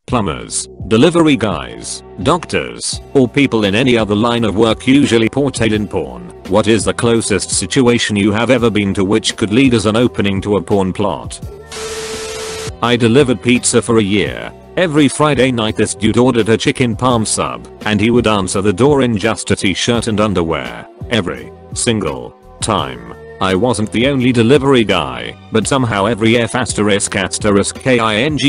Plumbers, delivery guys, doctors, or people in any other line of work usually portrayed in porn. What is the closest situation you have ever been to which could lead as an opening to a porn plot? I delivered pizza for a year. Every Friday night this dude ordered a chicken parm sub, and he would answer the door in just a t-shirt and underwear. Every single time. I wasn't the only delivery guy, but somehow every F***king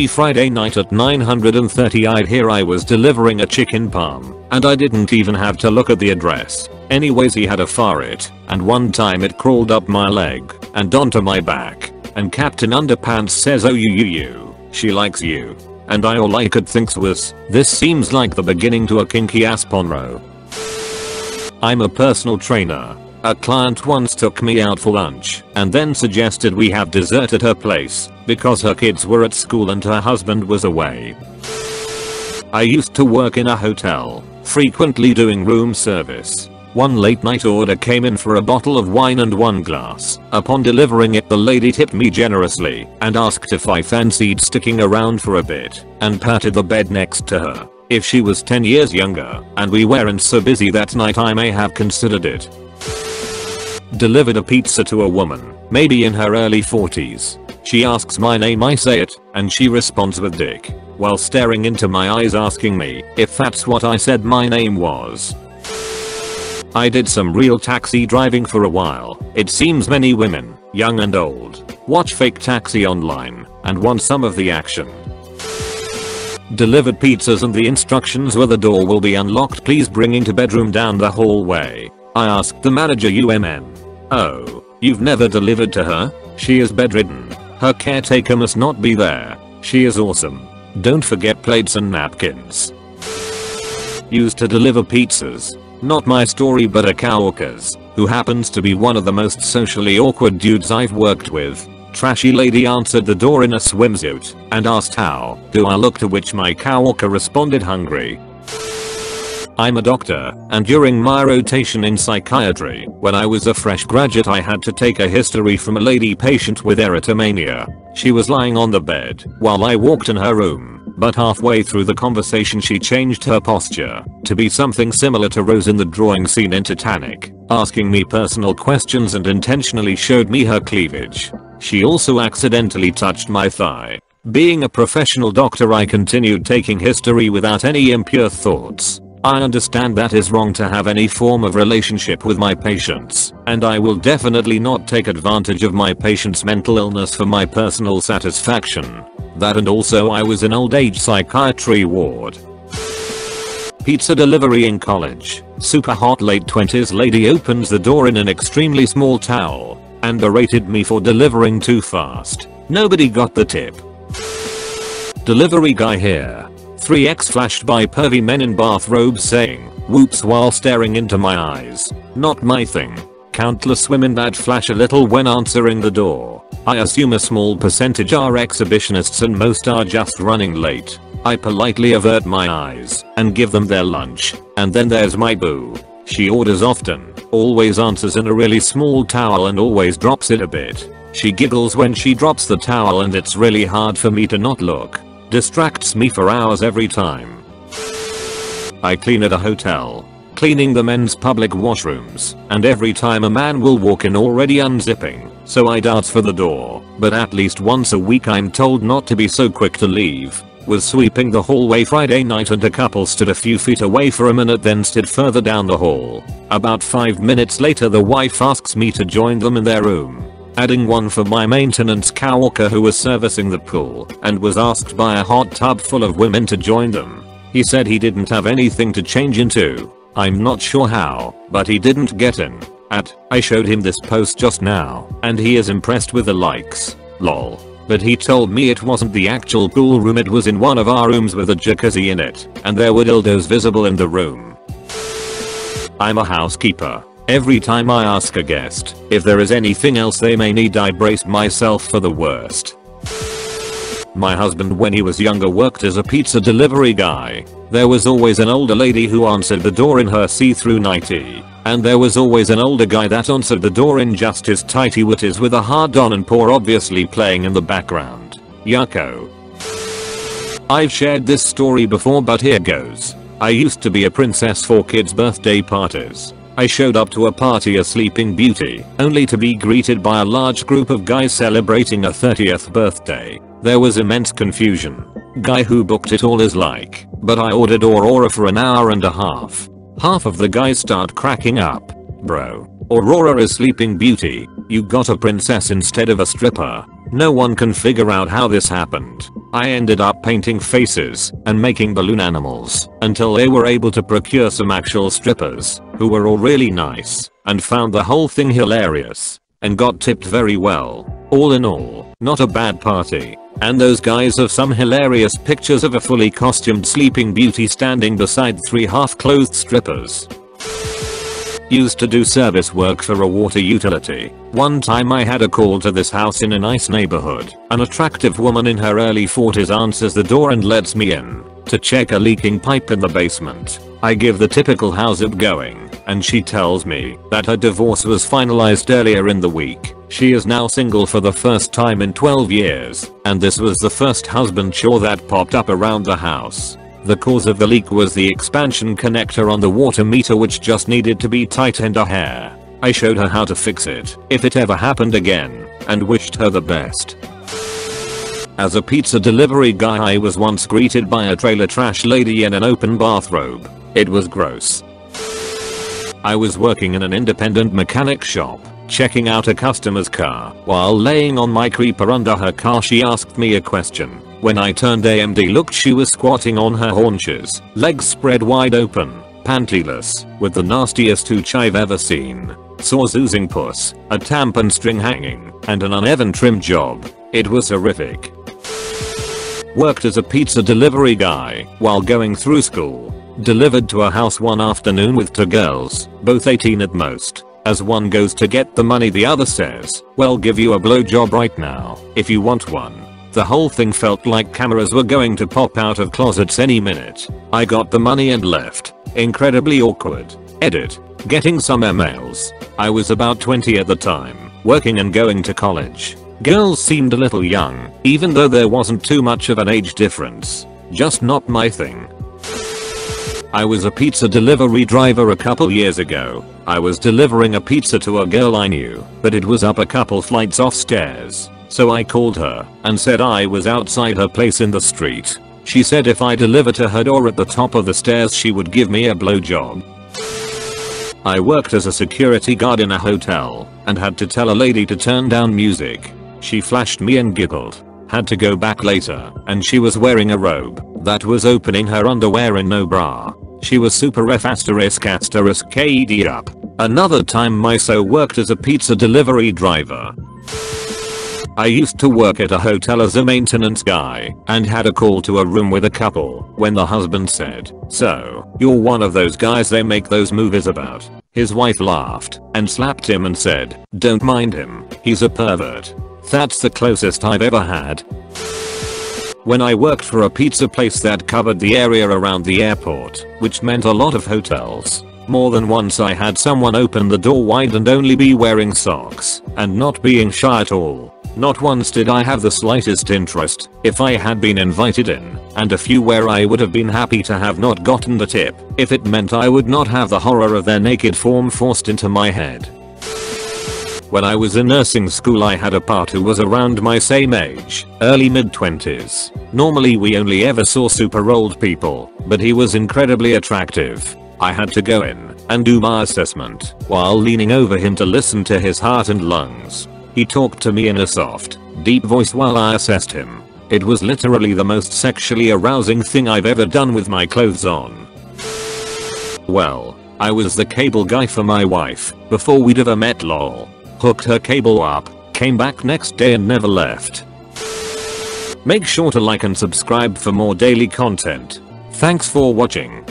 Friday night at 9:30 I'd hear I was delivering a chicken parm, and I didn't even have to look at the address. Anyways, he had a farrit, and one time it crawled up my leg and onto my back, and Captain Underpants says, "Oh you, she likes you." And all I could think was, this seems like the beginning to a kinky ass porno. I'm a personal trainer. A client once took me out for lunch and then suggested we have dessert at her place because her kids were at school and her husband was away. I used to work in a hotel, frequently doing room service. One late night order came in for a bottle of wine and one glass. Upon delivering it, the lady tipped me generously and asked if I fancied sticking around for a bit, and patted the bed next to her. If she was 10 years younger and we weren't so busy that night, I may have considered it. Delivered a pizza to a woman, maybe in her early 40s. She asks my name, I say it, and she responds with dick, while staring into my eyes asking me if that's what I said my name was. I did some real taxi driving for a while. It seems many women, young and old, watch fake taxi online and want some of the action. Delivered pizzas and the instructions were the door will be unlocked, please bring into bedroom down the hallway. I asked the manager, "Oh, you've never delivered to her? She is bedridden. Her caretaker must not be there. She is awesome. Don't forget plates and napkins." Used to deliver pizzas. Not my story, but a coworker's, who happens to be one of the most socially awkward dudes I've worked with. Trashy lady answered the door in a swimsuit and asked how do I look, to which my coworker responded, "Hungry." I'm a doctor, and during my rotation in psychiatry, when I was a fresh graduate, I had to take a history from a lady patient with erotomania. She was lying on the bed while I walked in her room, but halfway through the conversation she changed her posture to be something similar to Rose in the drawing scene in Titanic, asking me personal questions and intentionally showed me her cleavage. She also accidentally touched my thigh. Being a professional doctor, I continued taking history without any impure thoughts. I understand that is wrong to have any form of relationship with my patients, and I will definitely not take advantage of my patient's mental illness for my personal satisfaction. That, and also I was in old age psychiatry ward. Pizza delivery in college. Super hot late 20s lady opens the door in an extremely small towel and berated me for delivering too fast. Nobody got the tip. Delivery guy here. 3x flashed by pervy men in bathrobes saying whoops while staring into my eyes. Not my thing. Countless women that flash a little when answering the door. I assume a small percentage are exhibitionists and most are just running late. I politely avert my eyes and give them their lunch. And then there's my boo. She orders often, always answers in a really small towel and always drops it a bit. She giggles when she drops the towel and it's really hard for me to not look. Distracts me for hours every time. I clean at a hotel, cleaning the men's public washrooms, and every time a man will walk in already unzipping, so I dart for the door, but at least once a week I'm told not to be so quick to leave. Was sweeping the hallway Friday night and a couple stood a few feet away for a minute, then stood further down the hall. About 5 minutes later the wife asks me to join them in their room. Adding one for my maintenance coworker who was servicing the pool and was asked by a hot tub full of women to join them. He said he didn't have anything to change into. I'm not sure how, but he didn't get in. I showed him this post just now, and he is impressed with the likes. Lol. But he told me it wasn't the actual pool room, it was in one of our rooms with a jacuzzi in it, and there were dildos visible in the room. I'm a housekeeper. Every time I ask a guest if there is anything else they may need, I brace myself for the worst. My husband, when he was younger, worked as a pizza delivery guy. There was always an older lady who answered the door in her see-through nightie, and there was always an older guy that answered the door in just his tighty whities with a hard-on and paw obviously playing in the background. Yucko. I've shared this story before, but here goes. I used to be a princess for kids' birthday parties. I showed up to a party a Sleeping Beauty, only to be greeted by a large group of guys celebrating a 30th birthday. There was immense confusion. Guy who booked it all is like, but I ordered Aurora for an hour and a half. Half of the guys start cracking up. Bro, Aurora is Sleeping Beauty. You got a princess instead of a stripper. No one can figure out how this happened. I ended up painting faces and making balloon animals until they were able to procure some actual strippers who were all really nice and found the whole thing hilarious and got tipped very well. All in all, not a bad party. And those guys have some hilarious pictures of a fully costumed Sleeping Beauty standing beside 3 half-clothed strippers. Used to do service work for a water utility. One time I had a call to this house in a nice neighborhood. An attractive woman in her early 40s answers the door and lets me in to check a leaking pipe in the basement. I give the typical "how's it going?" and she tells me that her divorce was finalized earlier in the week. She is now single for the first time in 12 years, and this was the first husband chore that popped up around the house. The cause of the leak was the expansion connector on the water meter, which just needed to be tightened a hair. I showed her how to fix it if it ever happened again, and wished her the best. As a pizza delivery guy, I was once greeted by a trailer trash lady in an open bathrobe. It was gross. I was working in an independent mechanic shop, checking out a customer's car. While laying on my creeper under her car, she asked me a question. When I turned AMD looked, she was squatting on her haunches, legs spread wide open, pantyless, with the nastiest hooch I've ever seen. Sores oozing pus, a tampon string hanging, and an uneven trim job. It was horrific. Worked as a pizza delivery guy while going through school. Delivered to a house one afternoon with 2 girls, both 18 at most. As one goes to get the money, the other says, "Well, give you a blowjob right now, if you want one." The whole thing felt like cameras were going to pop out of closets any minute. I got the money and left. Incredibly awkward. Edit. Getting some emails. I was about 20 at the time, working and going to college. Girls seemed a little young, even though there wasn't too much of an age difference. Just not my thing. I was a pizza delivery driver a couple years ago. I was delivering a pizza to a girl I knew, but it was up a couple flights of stairs. So I called her and said I was outside her place in the street. She said if I deliver to her door at the top of the stairs, she would give me a blowjob. I worked as a security guard in a hotel and had to tell a lady to turn down music. She flashed me and giggled. Had to go back later, and she was wearing a robe that was opening her underwear and no bra. She was super F***k'd up. Another time Miso worked as a pizza delivery driver. I used to work at a hotel as a maintenance guy and had a call to a room with a couple when the husband said, "So, you're one of those guys they make those movies about." His wife laughed and slapped him and said, "Don't mind him, he's a pervert." That's the closest I've ever had. When I worked for a pizza place that covered the area around the airport, which meant a lot of hotels. More than once I had someone open the door wide and only be wearing socks and not being shy at all. Not once did I have the slightest interest if I had been invited in, and a few where I would have been happy to have not gotten the tip if it meant I would not have the horror of their naked form forced into my head. When I was in nursing school, I had a part who was around my same age, early mid-20s. Normally we only ever saw super old people, but he was incredibly attractive. I had to go in and do my assessment while leaning over him to listen to his heart and lungs. He talked to me in a soft, deep voice while I assessed him. It was literally the most sexually arousing thing I've ever done with my clothes on. Well, I was the cable guy for my wife before we'd ever met, lol. Hooked her cable up, came back next day and never left. Make sure to like and subscribe for more daily content. Thanks for watching.